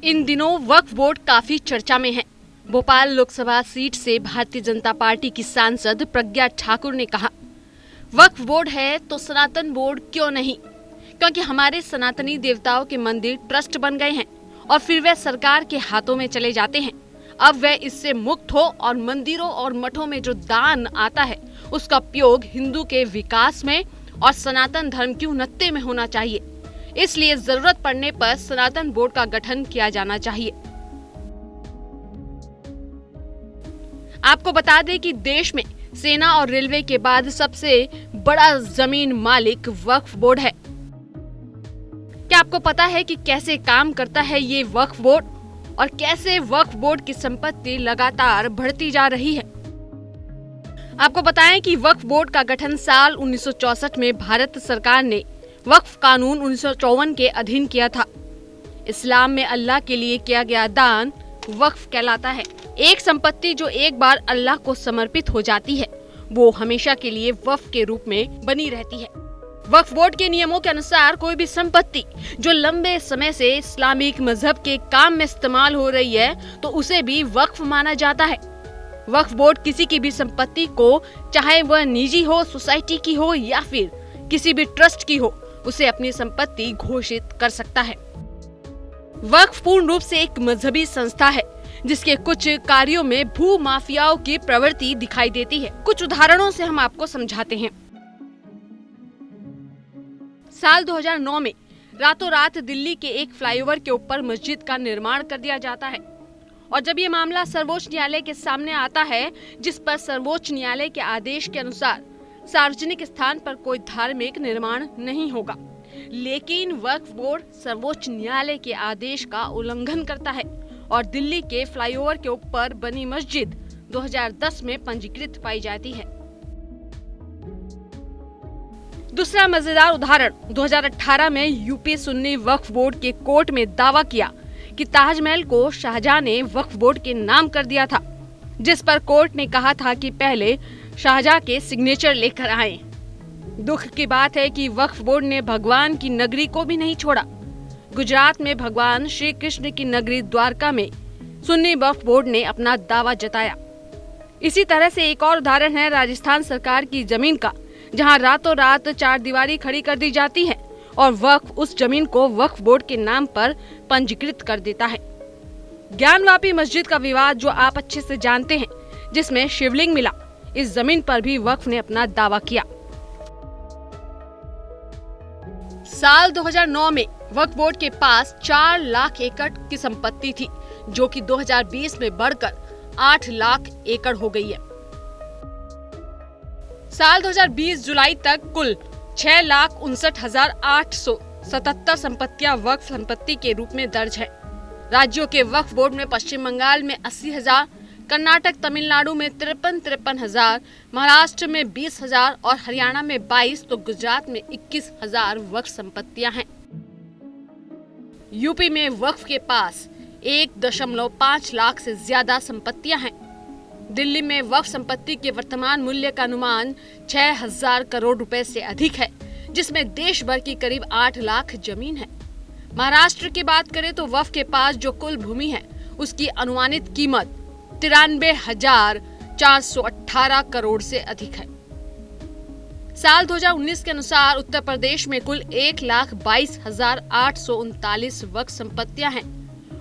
इन दिनों वक्फ बोर्ड काफी चर्चा में है। भोपाल लोकसभा सीट से भारतीय जनता पार्टी की सांसद प्रज्ञा ठाकुर ने कहा, वक्फ बोर्ड है तो सनातन बोर्ड क्यों नहीं, क्योंकि हमारे सनातनी देवताओं के मंदिर ट्रस्ट बन गए हैं और फिर वे सरकार के हाथों में चले जाते हैं। अब वे इससे मुक्त हो और मंदिरों और मठों में जो दान आता है उसका उपयोग हिंदू के विकास में और सनातन धर्म की उन्नति में होना चाहिए। इसलिए जरूरत पड़ने पर सनातन बोर्ड का गठन किया जाना चाहिए। आपको बता दें कि देश में सेना और रेलवे के बाद सबसे बड़ा जमीन मालिक वक्फ बोर्ड है। क्या आपको पता है कि कैसे काम करता है ये वक्फ बोर्ड और कैसे वक्फ बोर्ड की संपत्ति लगातार बढ़ती जा रही है? आपको बताएं कि वक्फ बोर्ड का गठन साल 1964 में भारत सरकार ने वक्फ कानून 1954 के अधीन किया था। इस्लाम में अल्लाह के लिए किया गया दान वक्फ कहलाता है। एक संपत्ति जो एक बार अल्लाह को समर्पित हो जाती है वो हमेशा के लिए वक्फ के रूप में बनी रहती है। वक्फ बोर्ड के नियमों के अनुसार कोई भी संपत्ति जो लंबे समय से इस्लामिक मजहब के काम में इस्तेमाल हो रही है तो उसे भी वक्फ माना जाता है। वक्फ बोर्ड किसी की भी संपत्ति को, चाहे वह निजी हो, सोसाइटी की हो या फिर किसी भी ट्रस्ट की हो, उसे अपनी संपत्ति घोषित कर सकता है। वक्फ पूर्ण रूप से एक मजहबी संस्था है जिसके कुछ कार्यों में भू माफियाओं की प्रवृत्ति दिखाई देती है। कुछ उदाहरणों से हम आपको समझाते हैं। साल 2009 में रातों रात दिल्ली के एक फ्लाईओवर के ऊपर मस्जिद का निर्माण कर दिया जाता है और जब ये मामला सर्वोच्च न्यायालय के सामने आता है, जिस पर सर्वोच्च न्यायालय के आदेश के अनुसार सार्वजनिक स्थान पर कोई धार्मिक निर्माण नहीं होगा, लेकिन वक्फ बोर्ड सर्वोच्च न्यायालय के आदेश का उल्लंघन करता है और दिल्ली के फ्लाईओवर के ऊपर बनी मस्जिद 2010 में पंजीकृत पाई जाती है। दूसरा मजेदार उदाहरण, 2018 में यूपी सुन्नी वक्फ बोर्ड के कोर्ट में दावा किया कि ताजमहल को शाहजहां ने वक्फ बोर्ड के नाम कर दिया था, जिस पर कोर्ट ने कहा था कि पहले शाहजहां के सिग्नेचर लेकर आए। दुख की बात है कि वक्फ बोर्ड ने भगवान की नगरी को भी नहीं छोड़ा। गुजरात में भगवान श्री कृष्ण की नगरी द्वारका में सुन्नी वक्फ बोर्ड ने अपना दावा जताया। इसी तरह से एक और उदाहरण है राजस्थान सरकार की जमीन का, जहां रातों रात चार दीवारी खड़ी कर दी जाती है और वक्फ उस जमीन को वक्फ बोर्ड के नाम पर पंजीकृत कर देता है। ज्ञानवापी मस्जिद का विवाद जो आप अच्छे से जानते हैं, जिसमें शिवलिंग मिला, इस जमीन पर भी वक्फ ने अपना दावा किया। साल 2009 में वक्फ बोर्ड के पास 4 लाख एकड़ की संपत्ति थी, जो कि 2020 में बढ़कर 8 लाख एकड़ हो गई है। साल 2020 जुलाई तक कुल 6,59,877 संपत्तियां वक्फ संपत्ति के रूप में दर्ज है। राज्यों के वक्फ बोर्ड में पश्चिम बंगाल में 80,000, कर्नाटक तमिलनाडु में 53,000, महाराष्ट्र में 20,000 और हरियाणा में 22 तो गुजरात में 21,000 वक्फ संपत्तियां हैं। यूपी में वक्फ के पास 1.5 लाख से ज्यादा संपत्तियां हैं। दिल्ली में वक्फ संपत्ति के वर्तमान मूल्य का अनुमान 6,000 करोड़ रुपए से अधिक है, जिसमें देश भर की करीब 8 लाख जमीन है। महाराष्ट्र की बात करें तो वक्फ के पास जो कुल भूमि है उसकी अनुमानित कीमत 93,418 करोड़ से अधिक है। साल 2019 के अनुसार उत्तर प्रदेश में कुल 1,22,839 वक्फ संपत्तियां हैं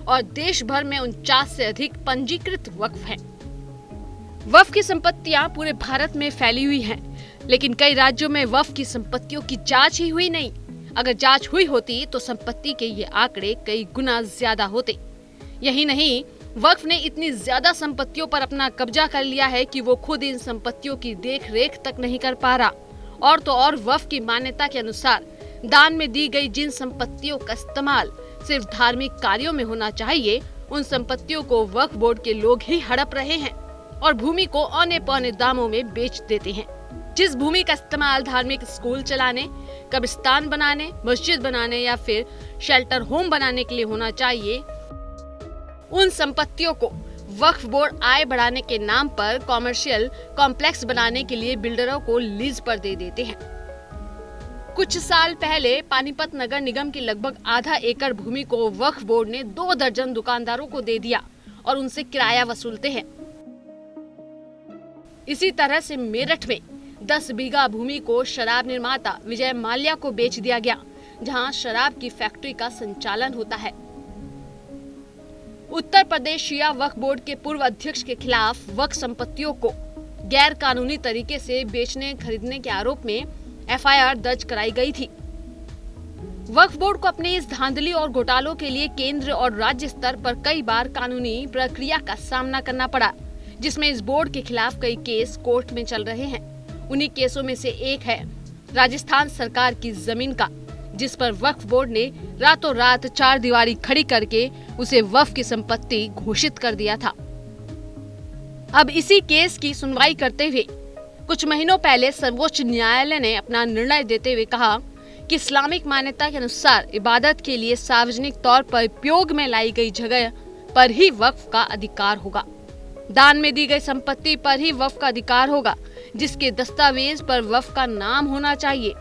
और देश भर में 49 से अधिक पंजीकृत वक्फ हैं। वक्फ की संपत्तियां पूरे भारत में फैली हुई हैं, लेकिन कई राज्यों में वक्फ की संपत्तियों की जांच ही हुई नहीं। अगर जांच हुई होती तो संपत्ति के ये आंकड़े कई गुना ज्यादा होते। यही नहीं, वक्फ ने इतनी ज्यादा संपत्तियों पर अपना कब्जा कर लिया है कि वो खुद इन संपत्तियों की देख रेख तक नहीं कर पा रहा। और तो और वक्फ की मान्यता के अनुसार दान में दी गई जिन संपत्तियों का इस्तेमाल सिर्फ धार्मिक कार्यों में होना चाहिए, उन संपत्तियों को वक्फ बोर्ड के लोग ही हड़प रहे हैं और भूमि को औने पौने दामों में बेच देते हैं। जिस भूमि का इस्तेमाल धार्मिक स्कूल चलाने, कब्रिस्तान बनाने, मस्जिद बनाने या फिर शेल्टर होम बनाने के लिए होना चाहिए, उन संपत्तियों को वक्फ बोर्ड आय बढ़ाने के नाम पर कॉमर्शियल कॉम्प्लेक्स बनाने के लिए बिल्डरों को लीज पर दे देते हैं। कुछ साल पहले पानीपत नगर निगम की लगभग आधा एकड़ भूमि को वक्फ बोर्ड ने 2 दर्जन दुकानदारों को दे दिया और उनसे किराया वसूलते हैं। इसी तरह से मेरठ में 10 बीघा भूमि को शराब निर्माता विजय माल्या को बेच दिया गया, जहां शराब की फैक्ट्री का संचालन होता है। उत्तर प्रदेश शिया वक्फ बोर्ड के पूर्व अध्यक्ष के खिलाफ वक्फ संपत्तियों को गैर कानूनी तरीके से बेचने खरीदने के आरोप में एफआईआर दर्ज कराई गई थी। वक्फ बोर्ड को अपने इस धांधली और घोटालों के लिए केंद्र और राज्य स्तर पर कई बार कानूनी प्रक्रिया का सामना करना पड़ा, जिसमें इस बोर्ड के खिलाफ कई केस कोर्ट में चल रहे हैं। उन्हीं केसों में से एक है राजस्थान सरकार की जमीन का, जिस पर वक्फ बोर्ड ने रातों रात 4 दीवारी खड़ी करके उसे वक्फ की संपत्ति घोषित कर दिया था। अब इसी केस की सुनवाई करते हुए कुछ महीनों पहले सर्वोच्च न्यायालय ने अपना निर्णय देते हुए कहा कि इस्लामिक मान्यता के अनुसार इबादत के लिए सार्वजनिक तौर पर उपयोग में लाई गई जगह पर ही वक्फ का अधिकार होगा। दान में दी गई संपत्ति पर ही वक्फ का अधिकार होगा, जिसके दस्तावेज पर वक्फ का नाम होना चाहिए।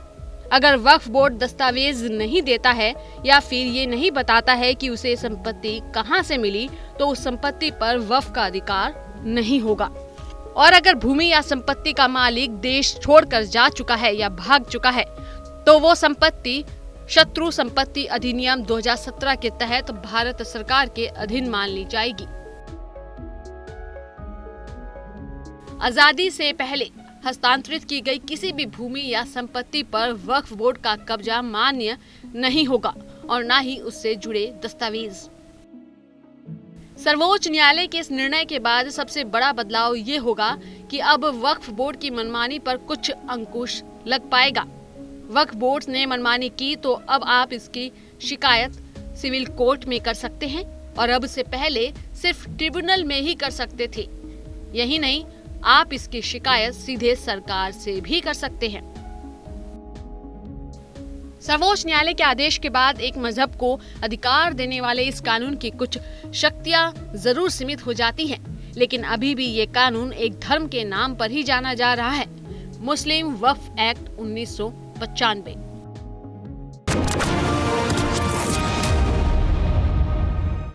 अगर वक्फ बोर्ड दस्तावेज नहीं देता है या फिर ये नहीं बताता है कि उसे संपत्ति कहां से मिली, तो उस संपत्ति पर वक्फ का अधिकार नहीं होगा। और अगर भूमि या संपत्ति का मालिक देश छोड़कर जा चुका है या भाग चुका है, तो वो संपत्ति शत्रु संपत्ति अधिनियम 2017 के तहत भारत सरकार के अधीन मान ली जाएगी। आजादी से पहले हस्तांतरित की गई किसी भी भूमि या संपत्ति पर वक्फ बोर्ड का कब्जा मान्य नहीं होगा और न ही उससे जुड़े दस्तावेज। सर्वोच्च न्यायालय के इस निर्णय के बाद सबसे बड़ा बदलाव ये होगा कि अब वक्फ बोर्ड की मनमानी पर कुछ अंकुश लग पाएगा। वक्फ बोर्ड ने मनमानी की तो अब आप इसकी शिकायत सिविल कोर्ट में कर सकते हैं और अब से पहले सिर्फ ट्रिब्यूनल में ही कर सकते थे। यही नहीं, आप इसकी शिकायत सीधे सरकार से भी कर सकते हैं। सर्वोच्च न्यायालय के आदेश के बाद एक मजहब को अधिकार देने वाले इस कानून की कुछ शक्तियां जरूर सीमित हो जाती हैं, लेकिन अभी भी ये कानून एक धर्म के नाम पर ही जाना जा रहा है, मुस्लिम वक्फ एक्ट 1995।